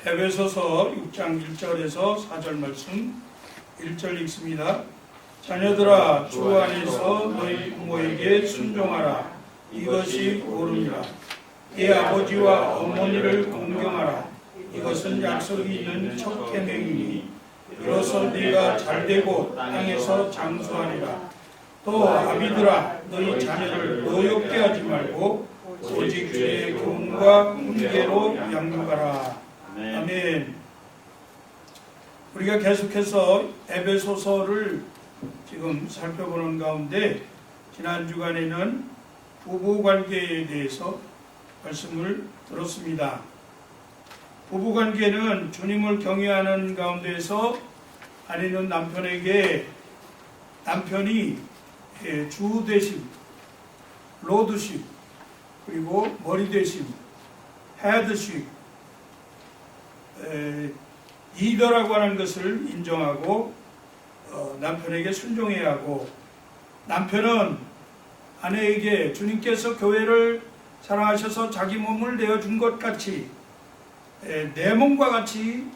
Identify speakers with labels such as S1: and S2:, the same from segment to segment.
S1: 에베소서 6장 1절에서 4절 말씀 1절 읽습니다. 자녀들아 주 안에서 너희 부모에게 순종하라. 이것이 옳으니라. 네 아버지와 어머니를 공경하라. 이것은 약속이 있는 첫 계명이니 이로써 네가 잘되고 땅에서 장수하리라. 또 아비들아 너희 자녀를 노엽게 하지 말고 오직 주의 교훈과 훈계로 양육하라. 아멘. 우리가 계속해서 에베소서를 지금 살펴보는 가운데 지난 주간에는 부부관계에 대해서 말씀을 들었습니다. 부부관계는 주님을 경외하는 가운데서 아내는 남편에게 남편이 주 대심, 로드십, 그리고 머리 대심, 헤드십, 리더라고 하는 것을 인정하고 남편에게 순종해야 하고, 남편은 아내에게 주님께서 교회를 사랑하셔서 자기 몸을 내어준 것 같이 내 몸과 같이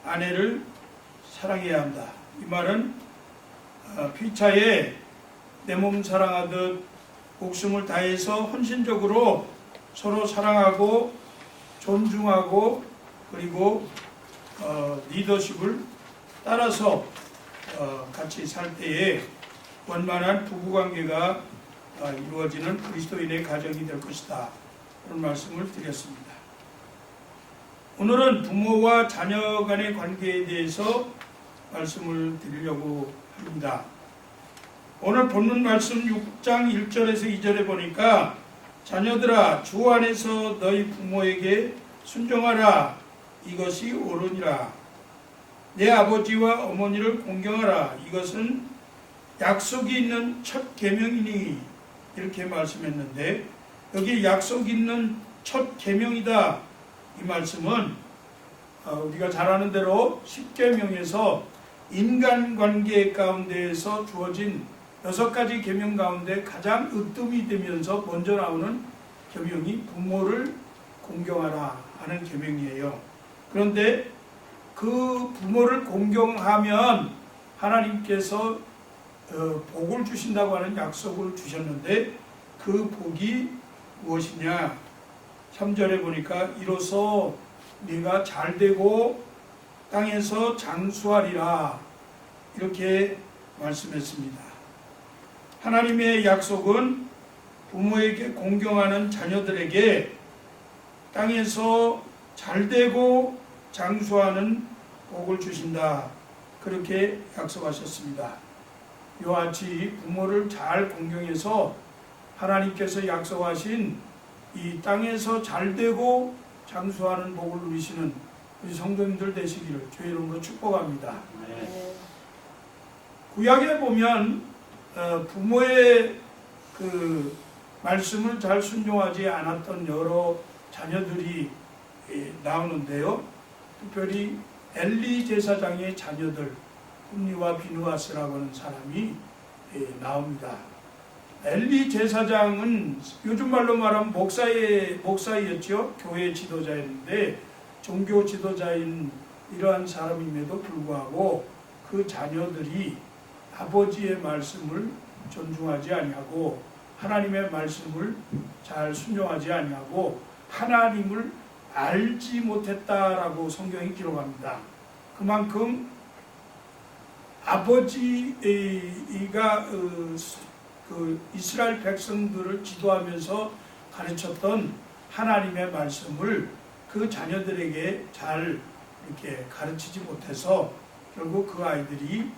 S1: 아내를 사랑해야 한다. 이 말은 피차에 내 몸 사랑하듯 목숨을 다해서 헌신적으로 서로 사랑하고 존중하고 그리고 리더십을 따라서 같이 살 때에 원만한 부부관계가 이루어지는 그리스도인의 가정이 될 것이다. 그런 말씀을 드렸습니다. 오늘은 부모와 자녀 간의 관계에 대해서 말씀을 드리려고 합니다. 오늘 본문 말씀 6장 1절에서 2절에 보니까 자녀들아 주 안에서 너희 부모에게 순종하라. 이것이 옳으니라. 내 아버지와 어머니를 공경하라. 이것은 약속이 있는 첫 계명이니. 이렇게 말씀했는데 여기 약속 있는 첫 계명이다. 이 말씀은 우리가 잘 아는 대로 10계명에서 인간관계 가운데에서 주어진 6가지 계명 가운데 가장 으뜸이 되면서 먼저 나오는 계명이 부모를 공경하라 하는 계명이에요. 그런데 그 부모를 공경하면 하나님께서 복을 주신다고 하는 약속을 주셨는데 그 복이 무엇이냐? 3절에 보니까 이로써 네가 잘되고 땅에서 장수하리라. 이렇게 말씀했습니다. 하나님의 약속은 부모에게 공경하는 자녀들에게 땅에서 잘되고 장수하는 복을 주신다. 그렇게 약속하셨습니다. 이와 같이 부모를 잘 공경해서 하나님께서 약속하신 이 땅에서 잘되고 장수하는 복을 누리시는 우리 성도님들 되시기를 주의 이름으로 축복합니다. 구약에 보면 부모의 그 말씀을 잘 순종하지 않았던 여러 자녀들이 나오는데요. 특별히 엘리 제사장의 자녀들, 홈리와 비누아스라고 하는 사람이 나옵니다. 엘리 제사장은 요즘 말로 말하면 목사였죠. 교회 지도자였는데 종교 지도자인 이러한 사람임에도 불구하고 그 자녀들이 아버지의 말씀을 존중하지 아니하고 하나님의 말씀을 잘 순종하지 아니하고 하나님을 알지 못했다라고 성경이 기록합니다. 그만큼 아버지가 그 이스라엘 백성들을 지도하면서 가르쳤던 하나님의 말씀을 그 자녀들에게 잘 이렇게 가르치지 못해서 결국 그 아이들이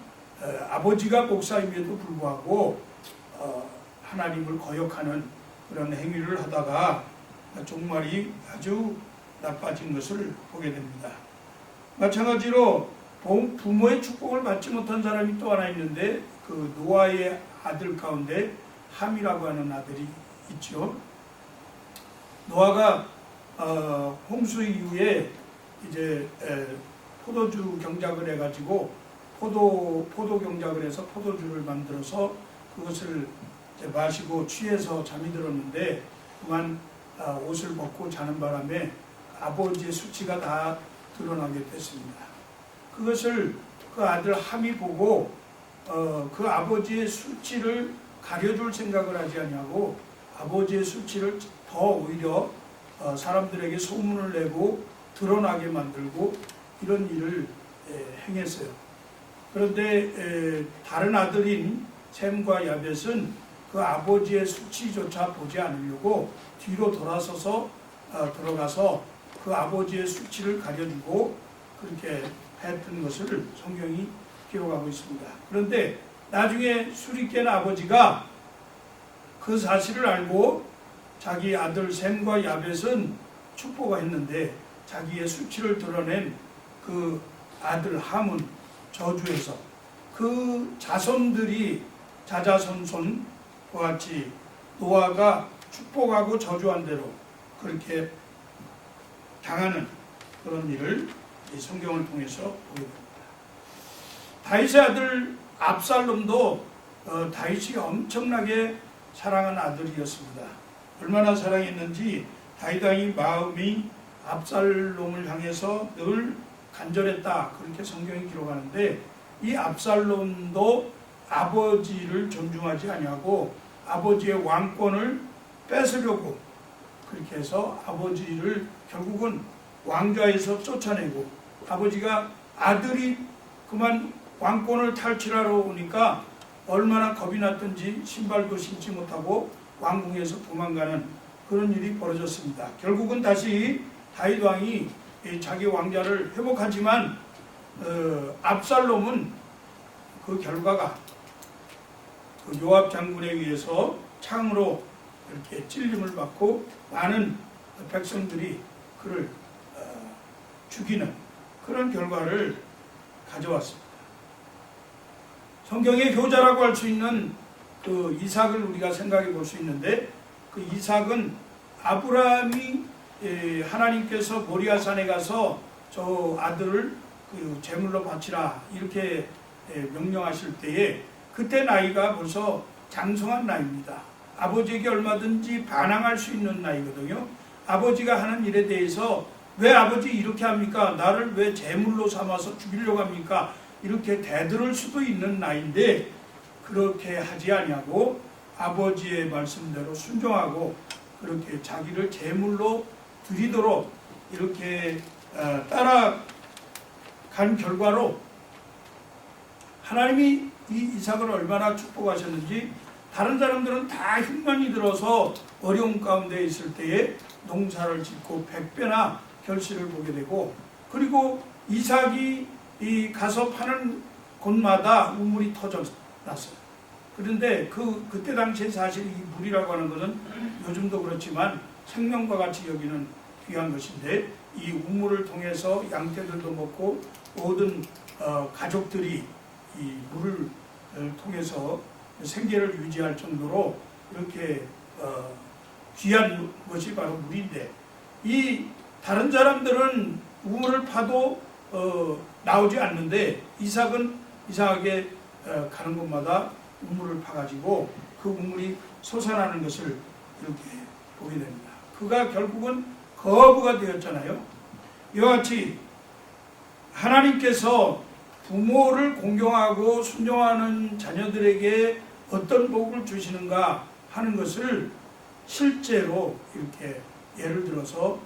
S1: 아버지가 목사임에도 불구하고 하나님을 거역하는 그런 행위를 하다가 종말이 아주 나빠진 것을 보게 됩니다. 마찬가지로 부모의 축복을 받지 못한 사람이 또 하나 있는데 그 노아의 아들 가운데 함이라고 하는 아들이 있죠. 노아가 홍수 이후에 이제 포도주 경작을 해가지고 포도 경작을 해서 포도주를 만들어서 그것을 마시고 취해서 잠이 들었는데 그만 옷을 벗고 자는 바람에 아버지의 수치가 다 드러나게 됐습니다. 그것을 그 아들 함이 보고 그 아버지의 수치를 가려줄 생각을 하지 않냐고 아버지의 수치를 더 오히려 사람들에게 소문을 내고 드러나게 만들고 이런 일을 행했어요. 그런데 다른 아들인 셈과 야벳은 그 아버지의 수치조차 보지 않으려고 뒤로 돌아서서 들어가서 그 아버지의 수치를 가려주고 그렇게 했던 것을 성경이 기록하고 있습니다. 그런데 나중에 술이 깬 아버지가 그 사실을 알고 자기 아들 셈과 야벳은 축복했는데 자기의 수치를 드러낸 그 아들 함은 저주해서 그 자손들이 자자손손과 같이 노아가 축복하고 저주한 대로 그렇게 당하는 그런 일을 이 성경을 통해서 보게 됩니다. 다윗의 아들 압살롬도 다윗이 엄청나게 사랑한 아들이었습니다. 얼마나 사랑했는지 다윗 왕의 마음이 압살롬을 향해서 늘 간절했다 그렇게 성경이 기록하는데 이 압살롬도 아버지를 존중하지 아니하고 아버지의 왕권을 뺏으려고 그렇게 해서 아버지를 결국은 왕좌에서 쫓아내고 아버지가 아들이 그만 왕권을 탈취하러 오니까 얼마나 겁이 났던지 신발도 신지 못하고 왕궁에서 도망가는 그런 일이 벌어졌습니다. 결국은 다시 다윗 왕이 자기 왕자를 회복하지만 압살롬은 그 결과가 그 요압 장군에 의해서 창으로 이렇게 찔림을 받고 많은 백성들이 그를 죽이는 그런 결과를 가져왔습니다. 성경의 효자라고 할 수 있는 그 이삭을 우리가 생각해 볼 수 있는데 그 이삭은 아브라함이 하나님께서 모리아산에 가서 저 아들을 그 제물로 바치라 이렇게 명령하실 때에 그때 나이가 벌써 장성한 나이입니다. 아버지에게 얼마든지 반항할 수 있는 나이거든요. 아버지가 하는 일에 대해서 왜 아버지 이렇게 합니까? 나를 왜 제물로 삼아서 죽이려고 합니까? 이렇게 대들을 수도 있는 나이인데 그렇게 하지 아니하고 아버지의 말씀대로 순종하고 그렇게 자기를 제물로 드리도록 이렇게 따라간 결과로 하나님이 이 이삭을 얼마나 축복하셨는지 다른 사람들은 다 흉년이 들어서 어려움 가운데 있을 때에 농사를 짓고 100배나 결실을 보게 되고 그리고 이삭이 가서 파는 곳마다 우물이 터져났어요. 그런데 그때 당시에 사실 이 물이라고 하는 것은 요즘도 그렇지만 생명과 같이 여기는 귀한 것인데 이 우물을 통해서 양떼들도 먹고 모든 가족들이 이 물을 통해서 생계를 유지할 정도로 이렇게 귀한 것이 바로 물인데 이 다른 사람들은 우물을 파도 나오지 않는데 이삭은 이상하게 가는 곳마다 우물을 파가지고 그 우물이 솟아나는 것을 이렇게 보게 됩니다. 그가 결국은 거부가 되었잖아요. 이와 같이 하나님께서 부모를 공경하고 순종하는 자녀들에게 어떤 복을 주시는가 하는 것을 실제로 이렇게 예를 들어서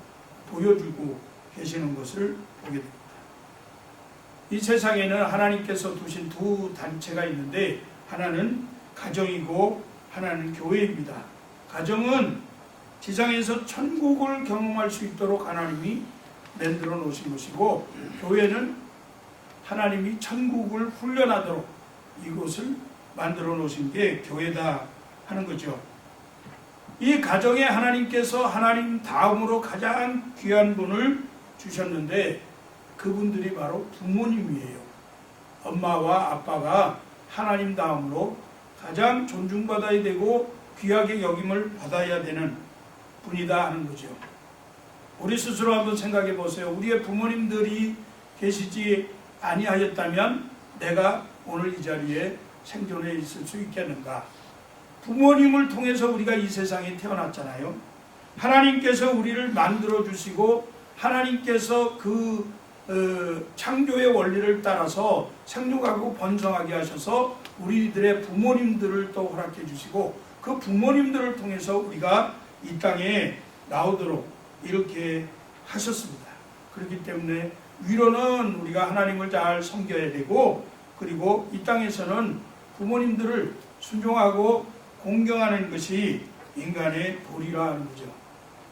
S1: 보여주고 계시는 것을 보게 됩니다. 이 세상에는 하나님께서 두신 두 단체가 있는데 하나는 가정이고 하나는 교회입니다. 가정은 지상에서 천국을 경험할 수 있도록 하나님이 만들어 놓으신 것이고 교회는 하나님이 천국을 훈련하도록 이곳을 만들어 놓으신 게 교회다 하는 거죠. 이 가정에 하나님께서 하나님 다음으로 가장 귀한 분을 주셨는데 그분들이 바로 부모님이에요. 엄마와 아빠가 하나님 다음으로 가장 존중받아야 되고 귀하게 여김을 받아야 되는 분이다 하는 거죠. 우리 스스로 한번 생각해 보세요. 우리의 부모님들이 계시지 아니하였다면 내가 오늘 이 자리에 생존해 있을 수 있겠는가? 부모님을 통해서 우리가 이 세상에 태어났잖아요. 하나님께서 우리를 만들어 주시고 하나님께서 그 창조의 원리를 따라서 생육하고 번성하게 하셔서 우리들의 부모님들을 또 허락해 주시고 그 부모님들을 통해서 우리가 이 땅에 나오도록 이렇게 하셨습니다. 그렇기 때문에 위로는 우리가 하나님을 잘 섬겨야 되고 그리고 이 땅에서는 부모님들을 순종하고 공경하는 것이 인간의 도리라 하는 거죠.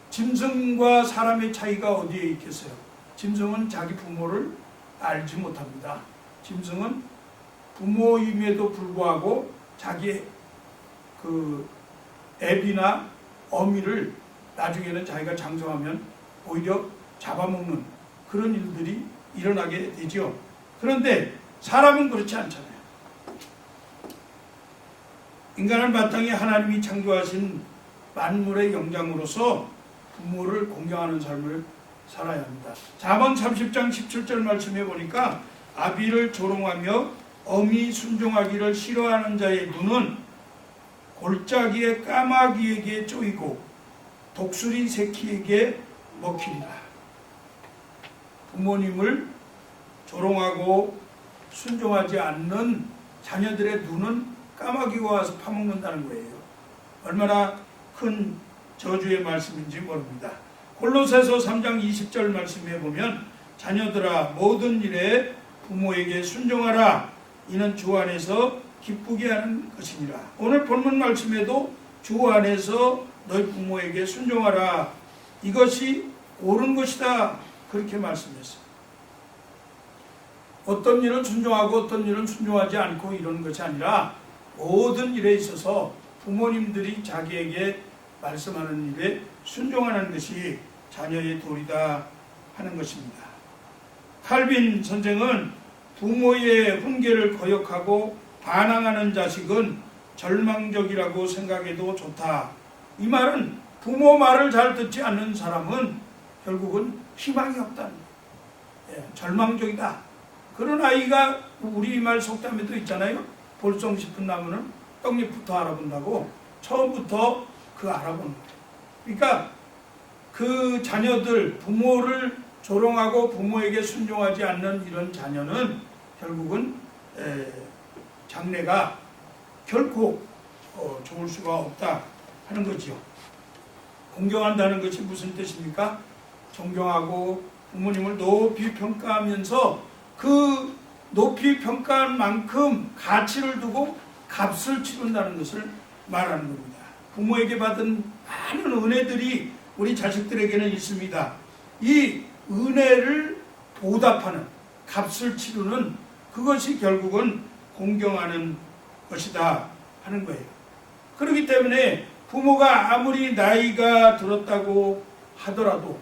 S1: 짐승과 사람의 차이가 어디에 있겠어요? 짐승은 자기 부모를 알지 못합니다. 짐승은 부모임에도 불구하고 자기의 그 애비나 어미를 나중에는 자기가 장성하면 오히려 잡아먹는 그런 일들이 일어나게 되죠. 그런데 사람은 그렇지 않잖아요. 인간을 바탕에 하나님이 창조하신 만물의 영장으로서 부모를 공경하는 삶을 살아야 합니다. 잠언 30장 17절 말씀해 보니까 아비를 조롱하며 어미 순종하기를 싫어하는 자의 눈은 골짜기의 까마귀에게 쪼이고 독수리 새끼에게 먹히리라. 부모님을 조롱하고 순종하지 않는 자녀들의 눈은 까마귀가 와서 파먹는다는 거예요. 얼마나 큰 저주의 말씀인지 모릅니다. 골로새서 3장 20절 말씀에 보면 자녀들아 모든 일에 부모에게 순종하라. 이는 주 안에서 기쁘게 하는 것이니라. 오늘 본문 말씀에도 주 안에서 너희 부모에게 순종하라. 이것이 옳은 것이다. 그렇게 말씀했어요. 어떤 일은 순종하고 어떤 일은 순종하지 않고 이러는 것이 아니라 모든 일에 있어서 부모님들이 자기에게 말씀하는 일에 순종하는 것이 자녀의 도리다 하는 것입니다. 칼빈 선생은 부모의 훈계를 거역하고 반항하는 자식은 절망적이라고 생각해도 좋다. 이 말은 부모 말을 잘 듣지 않는 사람은 결국은 희망이 없다는 거예요. 절망적이다. 그런 아이가 우리말 속담에도 있잖아요. 볼송 싶은 나무는 떡잎부터 알아본다고. 처음부터 그 알아보는 거예요. 그러니까 그 자녀들 부모를 조롱하고 부모에게 순종하지 않는 이런 자녀는 결국은 장래가 결코 좋을 수가 없다 하는 거죠. 공경한다는 것이 무슨 뜻입니까? 존경하고 부모님을 높이 평가하면서 그 높이 평가한 만큼 가치를 두고 값을 치른다는 것을 말하는 겁니다. 부모에게 받은 많은 은혜들이 우리 자식들에게는 있습니다. 이 은혜를 보답하는 값을 치르는 그것이 결국은 공경하는 것이다 하는 거예요. 그렇기 때문에 부모가 아무리 나이가 들었다고 하더라도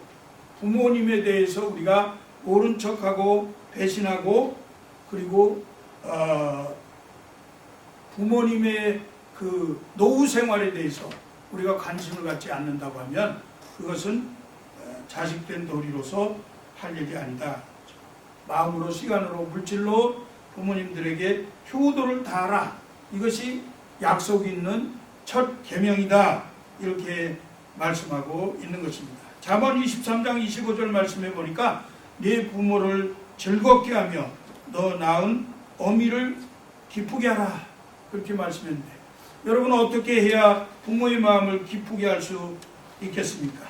S1: 부모님에 대해서 우리가 모른 척하고 배신하고 그리고 부모님의 그 노후 생활에 대해서 우리가 관심을 갖지 않는다고 하면 그것은 자식된 도리로서 할 일이 아니다. 마음으로 시간으로 물질로 부모님들에게 효도를 다하라. 이것이 약속 있는 첫 계명이다. 이렇게 말씀하고 있는 것입니다. 잠언 23장 25절 말씀해 보니까 네 부모를 즐겁게 하며 너 낳은 어미를 기쁘게 하라. 그렇게 말씀했는데 여러분 어떻게 해야 부모의 마음을 기쁘게 할 수 있겠습니까?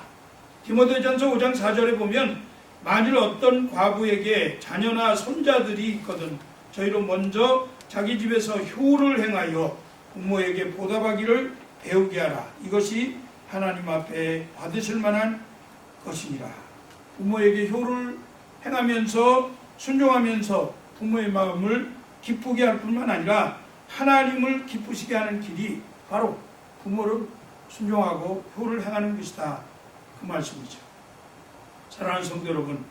S1: 디모데전서 5장 4절에 보면 만일 어떤 과부에게 자녀나 손자들이 있거든 저희로 먼저 자기 집에서 효를 행하여 부모에게 보답하기를 배우게 하라. 이것이 하나님 앞에 받으실 만한 것이니라. 부모에게 효를 행하면서 순종하면서 부모의 마음을 기쁘게 할 뿐만 아니라 하나님을 기쁘시게 하는 길이 바로 부모를 순종하고 효를 행하는 것이다. 그 말씀이죠. 사랑하는 성도 여러분,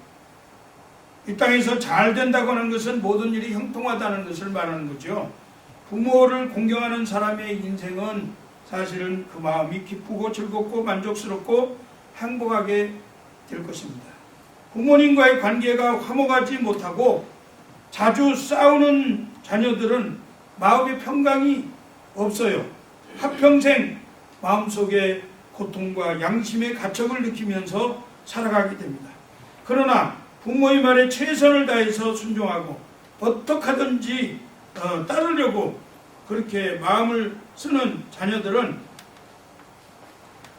S1: 이 땅에서 잘 된다고 하는 것은 모든 일이 형통하다는 것을 말하는 거죠. 부모를 공경하는 사람의 인생은 사실은 그 마음이 기쁘고 즐겁고 만족스럽고 행복하게 될 것입니다. 부모님과의 관계가 화목하지 못하고 자주 싸우는 자녀들은 마음의 평강이 없어요. 한평생 마음속에 고통과 양심의 가책을 느끼면서 살아가게 됩니다. 그러나 부모의 말에 최선을 다해서 순종하고 어떻게 하든지 따르려고 그렇게 마음을 쓰는 자녀들은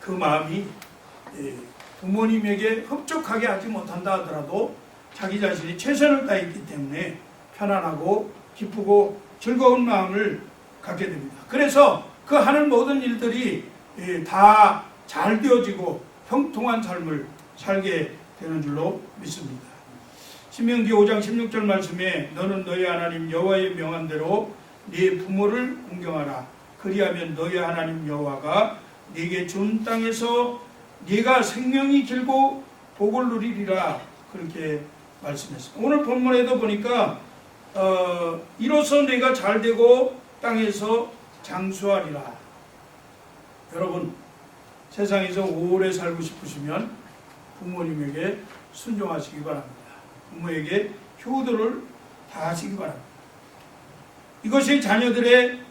S1: 그 마음이 부모님에게 흡족하게 하지 못한다 하더라도 자기 자신이 최선을 다했기 때문에 편안하고 기쁘고 즐거운 마음을 갖게 됩니다. 그래서 그 하는 모든 일들이 다 잘 되어지고 형통한 삶을 살게 되는 줄로 믿습니다. 신명기 5장 16절 말씀에 너는 너희 하나님 여호와의 명한 대로 네 부모를 공경하라. 그리하면 너희 하나님 여호와가 네게 준 땅에서 네가 생명이 길고 복을 누리리라. 그렇게 말씀했습니다. 오늘 본문에도 보니까 이로써 내가 잘되고 땅에서 장수하리라. 여러분 세상에서 오래 살고 싶으시면 부모님에게 순종하시기 바랍니다. 부모에게 효도를 다하시기 바랍니다. 이것이 자녀들의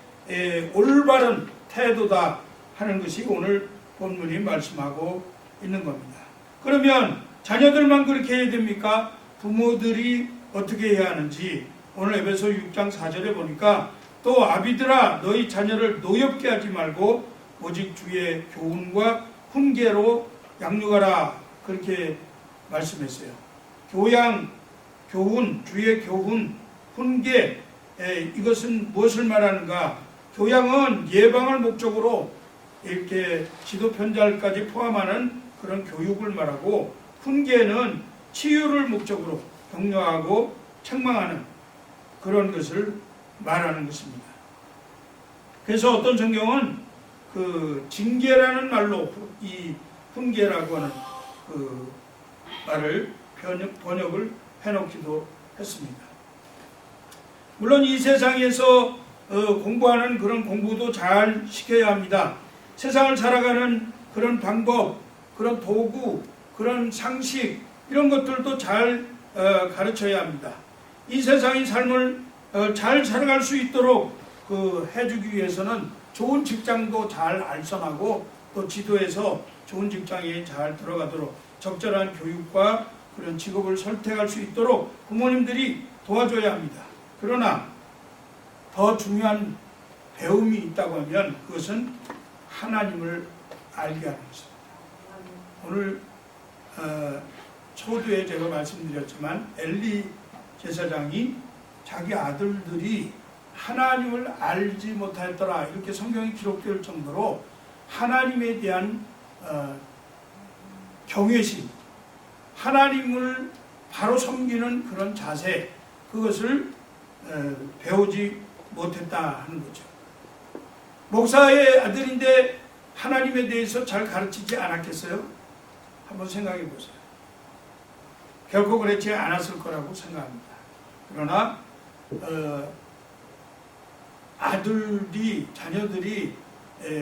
S1: 올바른 태도다 하는 것이 오늘 본문이 말씀하고 있는 겁니다. 그러면 자녀들만 그렇게 해야 됩니까? 부모들이 어떻게 해야 하는지 오늘 에베소 6장 4절에 보니까 또 아비들아 너희 자녀를 노엽게 하지 말고 오직 주의 교훈과 훈계로 양육하라. 그렇게 말씀했어요. 교양, 교훈, 주의 교훈, 훈계, 이것은 무엇을 말하는가? 교양은 예방을 목적으로 이렇게 지도 편jal까지 포함하는 그런 교육을 말하고, 훈계는 치유를 목적으로 격려하고 책망하는 그런 것을 말하는 것입니다. 그래서 어떤 성경은 그 징계라는 말로 이 훈계라고 하는 그 말을 번역을 해놓기도 했습니다. 물론 이 세상에서 공부하는 그런 공부도 잘 시켜야 합니다. 세상을 살아가는 그런 방법, 그런 도구, 그런 상식 이런 것들도 잘 가르쳐야 합니다. 이 세상의 삶을 잘 살아갈 수 있도록 해주기 위해서는 좋은 직장도 잘 알선하고 또 지도에서 좋은 직장에 잘 들어가도록 적절한 교육과 그런 직업을 선택할 수 있도록 부모님들이 도와줘야 합니다. 그러나 더 중요한 배움이 있다고 하면 그것은 하나님을 알게 하는 것입니다. 오늘 초두에 제가 말씀드렸지만 엘리 제사장이 자기 아들들이 하나님을 알지 못하였더라 이렇게 성경이 기록될 정도로 하나님에 대한 경외심, 하나님을 바로 섬기는 그런 자세, 그것을 배우지 못했다 하는 거죠. 목사의 아들인데 하나님에 대해서 잘 가르치지 않았겠어요? 한번 생각해 보세요. 결코 그렇지 않았을 거라고 생각합니다. 그러나 자녀들이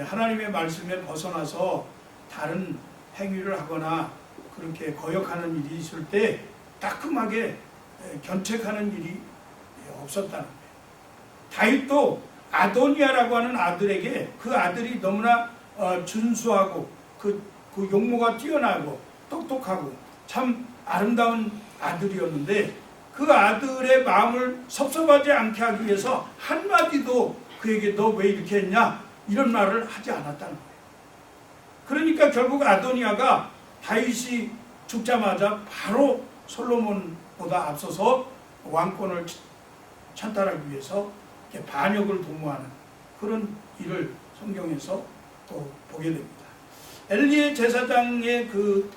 S1: 하나님의 말씀에 벗어나서 다른 행위를 하거나 그렇게 거역하는 일이 있을 때 따끔하게 견책하는 일이 없었다는 거예요. 다윗도 아도니아라고 하는 아들에게 그 아들이 너무나 준수하고 그 용모가 뛰어나고 똑똑하고 참 아름다운 아들이었는데 그 아들의 마음을 섭섭하지 않게 하기 위해서 한마디도 그에게 너 왜 이렇게 했냐 이런 말을 하지 않았다는 거예요. 그러니까 결국 아도니아가 다윗이 죽자마자 바로 솔로몬보다 앞서서 왕권을 찬탈하기 위해서 반역을 도모하는 그런 일을 성경에서 또 보게 됩니다. 엘리의 제사장의 두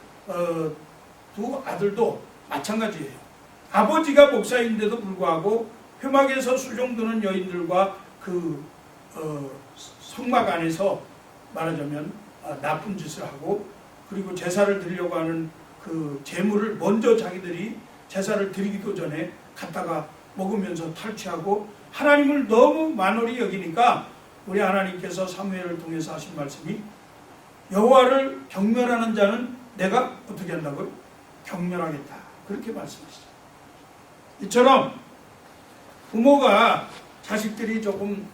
S1: 아들도 마찬가지예요. 아버지가 목사인데도 불구하고 회막에서 수종드는 여인들과 성막 안에서 말하자면 나쁜 짓을 하고 그리고 제사를 드리려고 하는 그 제물을 먼저 자기들이 제사를 드리기도 전에 갖다가 먹으면서 탈취하고 하나님을 너무 만홀히 여기니까 우리 하나님께서 사무엘을 통해서 하신 말씀이 여호와를 경멸하는 자는 내가 어떻게 한다고요? 경멸하겠다. 그렇게 말씀하시죠. 이처럼 부모가 자식들이 조금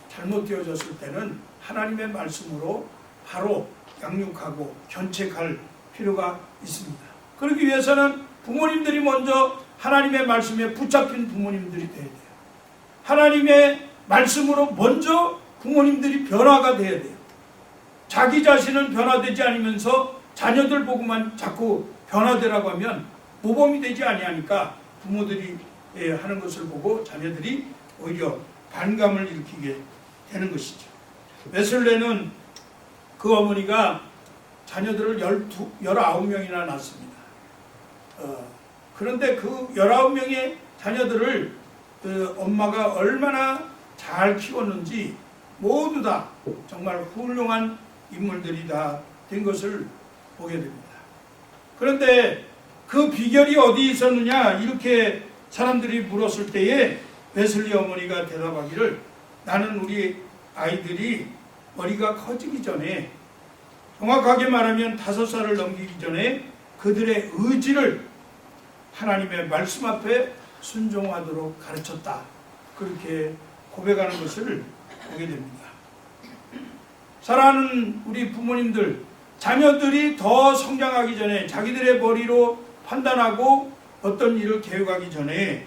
S1: 잘못되어졌을 때는 하나님의 말씀으로 바로 양육하고 견책할 필요가 있습니다. 그러기 위해서는 부모님들이 먼저 하나님의 말씀에 붙잡힌 부모님들이 돼야 돼요. 하나님의 말씀으로 먼저 부모님들이 변화가 돼야 돼요. 자기 자신은 변화되지 않으면서 자녀들 보고만 자꾸 변화되라고 하면 모범이 되지 아니하니까 부모들이 하는 것을 보고 자녀들이 오히려 반감을 일으키게 되는 것이죠. 웨슬레는 그 어머니가 자녀들을 19명이나 낳습니다. 그런데 그 19명의 자녀들을 그 엄마가 얼마나 잘 키웠는지 모두 다 정말 훌륭한 인물들이 다 된 것을 보게 됩니다. 그런데 그 비결이 어디 있었느냐 이렇게 사람들이 물었을 때에 웨슬리 어머니가 대답하기를 나는 우리 아이들이 머리가 커지기 전에 정확하게 말하면 5살을 넘기기 전에 그들의 의지를 하나님의 말씀 앞에 순종하도록 가르쳤다. 그렇게 고백하는 것을 보게 됩니다. 사랑하는 우리 부모님들, 자녀들이 더 성장하기 전에 자기들의 머리로 판단하고 어떤 일을 계획하기 전에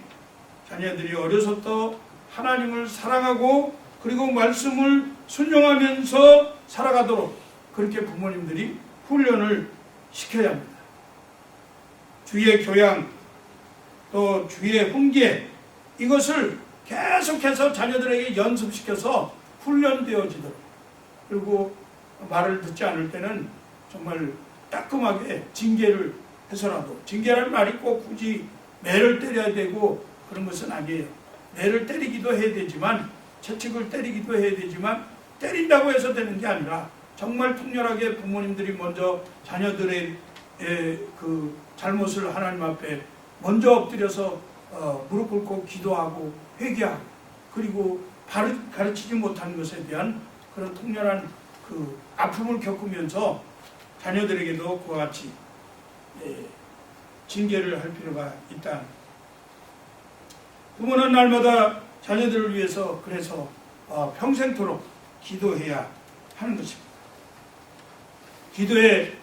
S1: 자녀들이 어려서부터 하나님을 사랑하고 그리고 말씀을 순종하면서 살아가도록 그렇게 부모님들이 훈련을 시켜야 합니다. 주의 교양 또 주의 훈계 이것을 계속해서 자녀들에게 연습시켜서 훈련되어지도록, 그리고 말을 듣지 않을 때는 정말 따끔하게 징계를 해서라도, 징계라는 말이 꼭 굳이 매를 때려야 되고 그런 것은 아니에요. 매를 때리기도 해야 되지만, 채찍을 때리기도 해야 되지만, 때린다고 해서 되는 게 아니라 정말 통렬하게 부모님들이 먼저 자녀들의 그 잘못을 하나님 앞에 먼저 엎드려서 무릎 꿇고 기도하고 회개하고, 그리고 가르치지 못한 것에 대한 그런 통렬한 그 아픔을 겪으면서 자녀들에게도 그와 같이 징계를 할 필요가 있다. 부모는 날마다 자녀들을 위해서 그래서 평생토록 기도해야 하는 것입니다. 기도에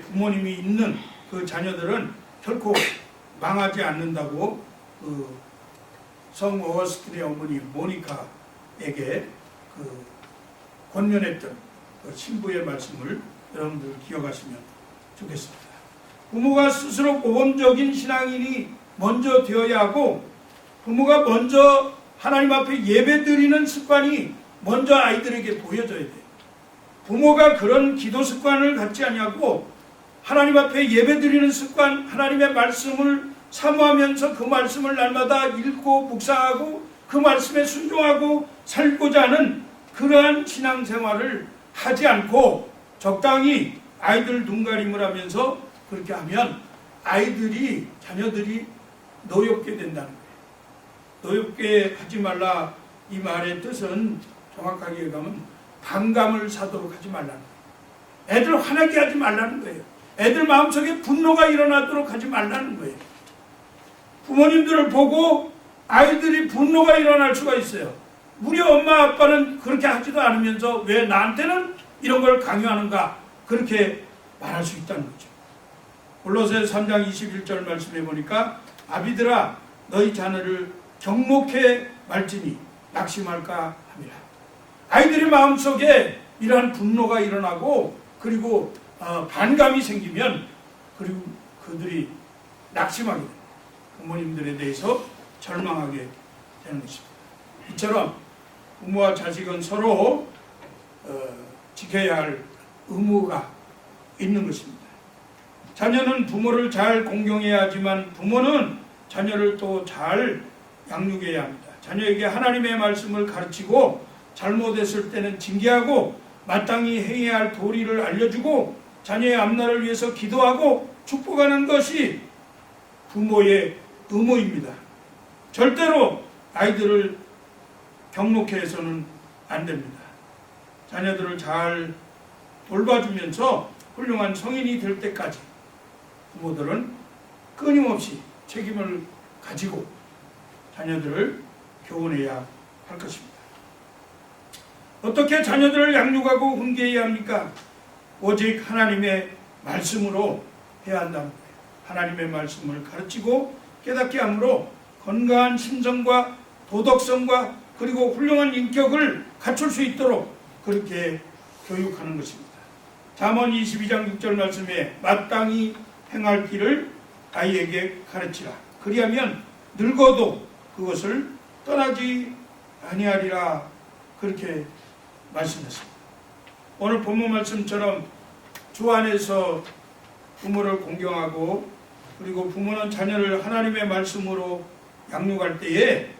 S1: 부모님이 있는 그 자녀들은 결코 망하지 않는다고 성 어거스틴의 어머니 모니카에게 권면했던 그 신부의 말씀을 여러분들 기억하시면 좋겠습니다. 부모가 스스로 모범적인 신앙인이 먼저 되어야 하고, 부모가 먼저 하나님 앞에 예배드리는 습관이 먼저 아이들에게 보여져야 돼요. 부모가 그런 기도 습관을 갖지 아니하고 하나님 앞에 예배드리는 습관, 하나님의 말씀을 사모하면서 그 말씀을 날마다 읽고 묵상하고 그 말씀에 순종하고 살고자 하는 그러한 신앙생활을 하지 않고 적당히 아이들 눈가림을 하면서 그렇게 하면 자녀들이 노엽게 된다는 거예요. 노엽게 하지 말라 이 말의 뜻은 정확하게 얘기하면 반감을 사도록 하지 말라는 거예요. 애들 화나게 하지 말라는 거예요. 애들 마음속에 분노가 일어나도록 하지 말라는 거예요. 부모님들을 보고 아이들이 분노가 일어날 수가 있어요. 우리 엄마 아빠는 그렇게 하지도 않으면서 왜 나한테는 이런 걸 강요하는가, 그렇게 말할 수 있다는 거죠. 골로새 3장 21절 말씀해 보니까 아비들아 너희 자녀를 경목해 말지니 낙심할까 함이라. 아이들의 마음속에 이러한 분노가 일어나고 그리고 반감이 생기면 그리고 그들이 낙심하게 됩니다. 부모님들에 대해서 절망하게 되는 것입니다. 이처럼 부모와 자식은 서로 지켜야 할 의무가 있는 것입니다. 자녀는 부모를 잘 공경해야 하지만 부모는 자녀를 또 잘 양육해야 합니다. 자녀에게 하나님의 말씀을 가르치고 잘못했을 때는 징계하고 마땅히 행해야 할 도리를 알려주고 자녀의 앞날을 위해서 기도하고 축복하는 것이 부모의 의무입니다. 절대로 아이들을 경록해서는 안 됩니다. 자녀들을 잘 돌봐주면서 훌륭한 성인이 될 때까지 부모들은 끊임없이 책임을 가지고 자녀들을 교훈해야 할 것입니다. 어떻게 자녀들을 양육하고 훈계해야 합니까? 오직 하나님의 말씀으로 해야 한다는 거예요. 하나님의 말씀을 가르치고 깨닫게 함으로 건강한 심성과 도덕성과 그리고 훌륭한 인격을 갖출 수 있도록 그렇게 교육하는 것입니다. 잠언 22장 6절 말씀에 마땅히 행할 길을 아이에게 가르치라. 그리하면 늙어도 그것을 떠나지 아니하리라. 그렇게 말씀했습니다. 오늘 본문 말씀처럼 주 안에서 부모를 공경하고 그리고 부모는 자녀를 하나님의 말씀으로 양육할 때에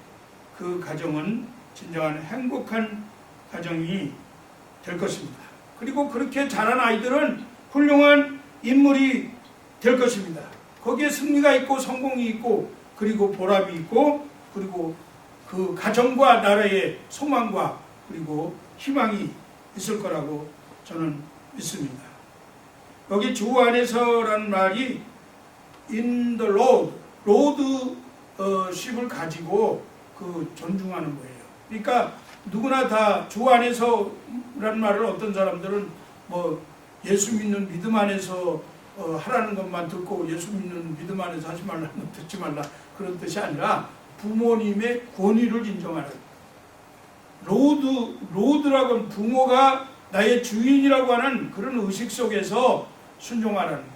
S1: 그 가정은 진정한 행복한 가정이 될 것입니다. 그리고 그렇게 자란 아이들은 훌륭한 인물이 될 것입니다. 거기에 승리가 있고 성공이 있고 그리고 보람이 있고 그리고 그 가정과 나라의 소망과 그리고 희망이 있을 거라고 저는 믿습니다. 여기 주 안에서라는 말이 in the Lord, Lordship을 가지고 그 존중하는 거예요. 그러니까 누구나 다 주 안에서라는 말을 어떤 사람들은 뭐 예수 믿는 믿음 안에서 하라는 것만 듣고 예수 믿는 믿음 안에서 하지 말라는 것 듣지 말라 그런 뜻이 아니라 부모님의 권위를 인정하는 로드라고는 부모가 나의 주인이라고 하는 그런 의식 속에서 순종하라는 거예요.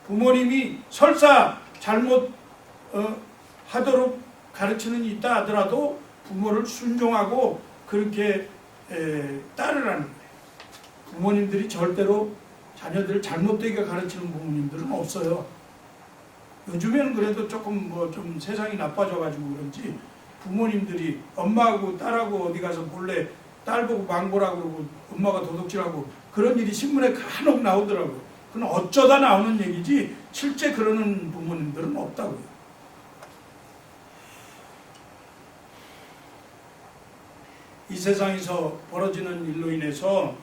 S1: 부모님이 설사 잘못 하도록 가르치는 이 있다 하더라도 부모를 순종하고 그렇게 따르라는 거예요. 부모님들이 절대로 자녀들을 잘못되게 가르치는 부모님들은 없어요. 요즘에는 그래도 조금 좀 세상이 나빠져가지고 그런지 부모님들이 엄마하고 딸하고 어디 가서 몰래 딸 보고 망보라고 그러고 엄마가 도둑질하고 그런 일이 신문에 간혹 나오더라고요. 그건 어쩌다 나오는 얘기지 실제 그러는 부모님들은 없다고요. 이 세상에서 벌어지는 일로 인해서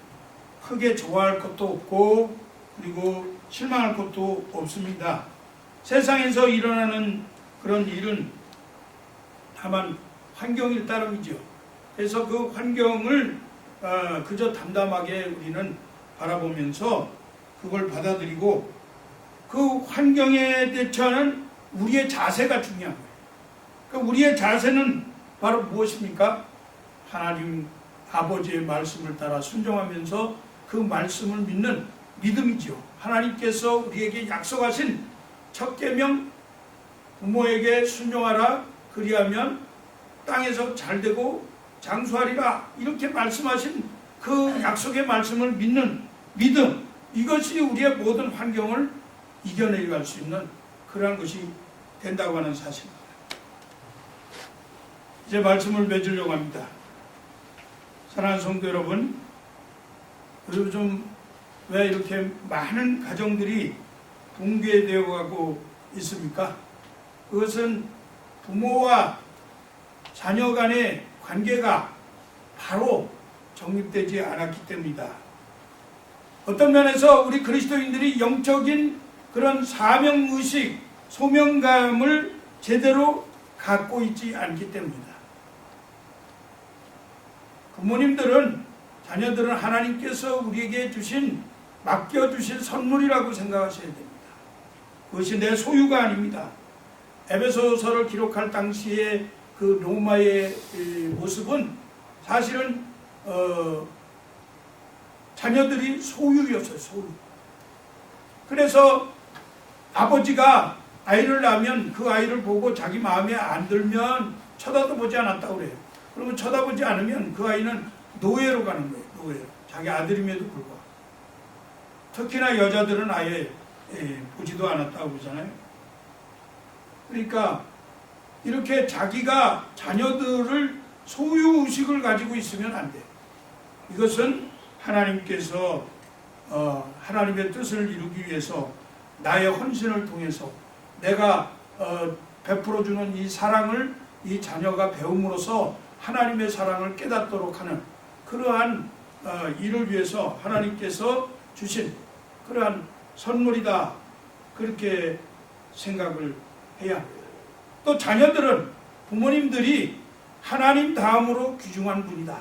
S1: 크게 좋아할 것도 없고 그리고 실망할 것도 없습니다. 세상에서 일어나는 그런 일은 다만 환경일 따름이죠. 그래서 그 환경을 그저 담담하게 우리는 바라보면서 그걸 받아들이고 그 환경에 대처하는 우리의 자세가 중요한 거예요. 그러니까 우리의 자세는 바로 무엇입니까? 하나님 아버지의 말씀을 따라 순종하면서 그 말씀을 믿는 믿음이죠. 하나님께서 우리에게 약속하신 첫 계명 부모에게 순종하라 그리하면 땅에서 잘되고 장수하리라 이렇게 말씀하신 그 약속의 말씀을 믿는 믿음 이것이 우리의 모든 환경을 이겨내갈 수 있는 그러한 것이 된다고 하는 사실입니다. 이제 말씀을 맺으려고 합니다. 사랑하는 성도 여러분, 요즘 왜 이렇게 많은 가정들이 붕괴되어 가고 있습니까? 그것은 부모와 자녀 간의 관계가 바로 정립되지 않았기 때문이다. 어떤 면에서 우리 그리스도인들이 영적인 그런 사명의식, 소명감을 제대로 갖고 있지 않기 때문이다. 부모님들은 자녀들은 하나님께서 우리에게 맡겨주신 선물이라고 생각하셔야 됩니다. 그것이 내 소유가 아닙니다. 에베소서를 기록할 당시에 그 로마의 모습은 사실은 자녀들이 소유였어요. 소유. 그래서 아버지가 아이를 낳으면 그 아이를 보고 자기 마음에 안 들면 쳐다도 보지 않았다고 그래요. 그러면 쳐다보지 않으면 그 아이는 노예로 가는 거예요. 노예로. 자기 아들임에도 불구하고. 특히나 여자들은 아예 보지도 않았다고 그러잖아요. 그러니까 이렇게 자기가 자녀들을 소유의식을 가지고 있으면 안 돼요. 이것은 하나님께서 하나님의 뜻을 이루기 위해서 나의 헌신을 통해서 내가 베풀어주는 이 사랑을 이 자녀가 배움으로써 하나님의 사랑을 깨닫도록 하는 그러한 일을 위해서 하나님께서 주신 그러한 선물이다. 그렇게 생각을 해야 합니다. 또 자녀들은 부모님들이 하나님 다음으로 귀중한 분이다.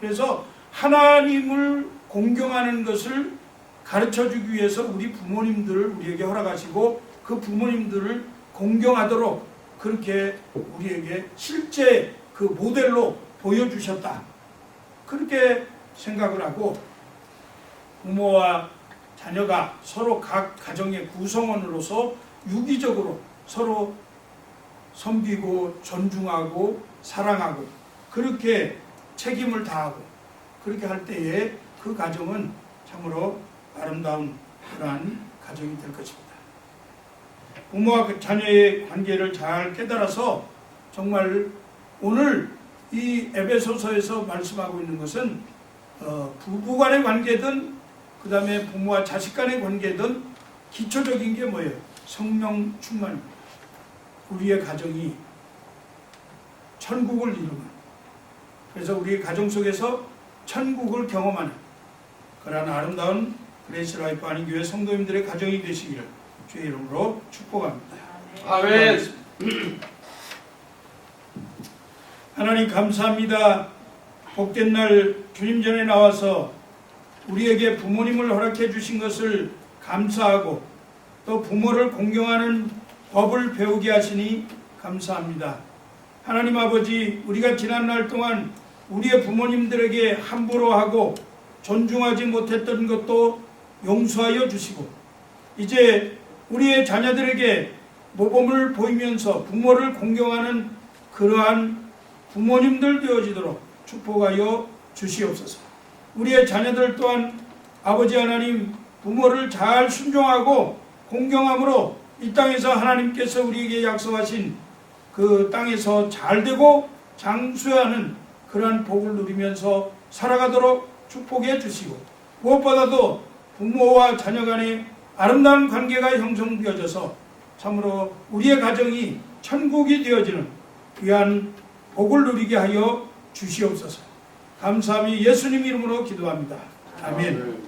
S1: 그래서 하나님을 공경하는 것을 가르쳐주기 위해서 우리 부모님들을 우리에게 허락하시고 그 부모님들을 공경하도록 그렇게 우리에게 실제 그 모델로 보여주셨다. 그렇게 생각을 하고 부모와 자녀가 서로 각 가정의 구성원으로서 유기적으로 서로 섬기고 존중하고 사랑하고 그렇게 책임을 다하고 그렇게 할 때에 그 가정은 참으로 아름다운 그러한 가정이 될 것입니다. 부모와 그 자녀의 관계를 잘 깨달아서 정말 오늘 이 에베소서에서 말씀하고 있는 것은 부부 간의 관계든 그 다음에 부모와 자식 간의 관계든 기초적인 게 뭐예요? 성령 충만입니다. 우리의 가정이 천국을 이루는, 그래서 우리의 가정 속에서 천국을 경험하는 그러한 아름다운 그레이스 라이프 한인교회 성도님들의 가정이 되시기를 주의 이름으로 축복합니다.
S2: 아멘.
S1: 하나님 감사합니다. 복된 날 주님 전에 나와서 우리에게 부모님을 허락해 주신 것을 감사하고 또 부모를 공경하는 법을 배우게 하시니 감사합니다. 하나님 아버지, 우리가 지난 날 동안 우리의 부모님들에게 함부로 하고 존중하지 못했던 것도 용서하여 주시고 이제 우리의 자녀들에게 모범을 보이면서 부모를 공경하는 그러한 부모님들 되어지도록 축복하여 주시옵소서. 우리의 자녀들 또한 아버지 하나님 부모를 잘 순종하고 공경함으로 이 땅에서 하나님께서 우리에게 약속하신 그 땅에서 잘되고 장수하는 그러한 복을 누리면서 살아가도록 축복해 주시고 무엇보다도 부모와 자녀 간의 아름다운 관계가 형성되어져서 참으로 우리의 가정이 천국이 되어지는 귀한 복을 누리게 하여 주시옵소서. 감사함이 예수님 이름으로 기도합니다. 아멘.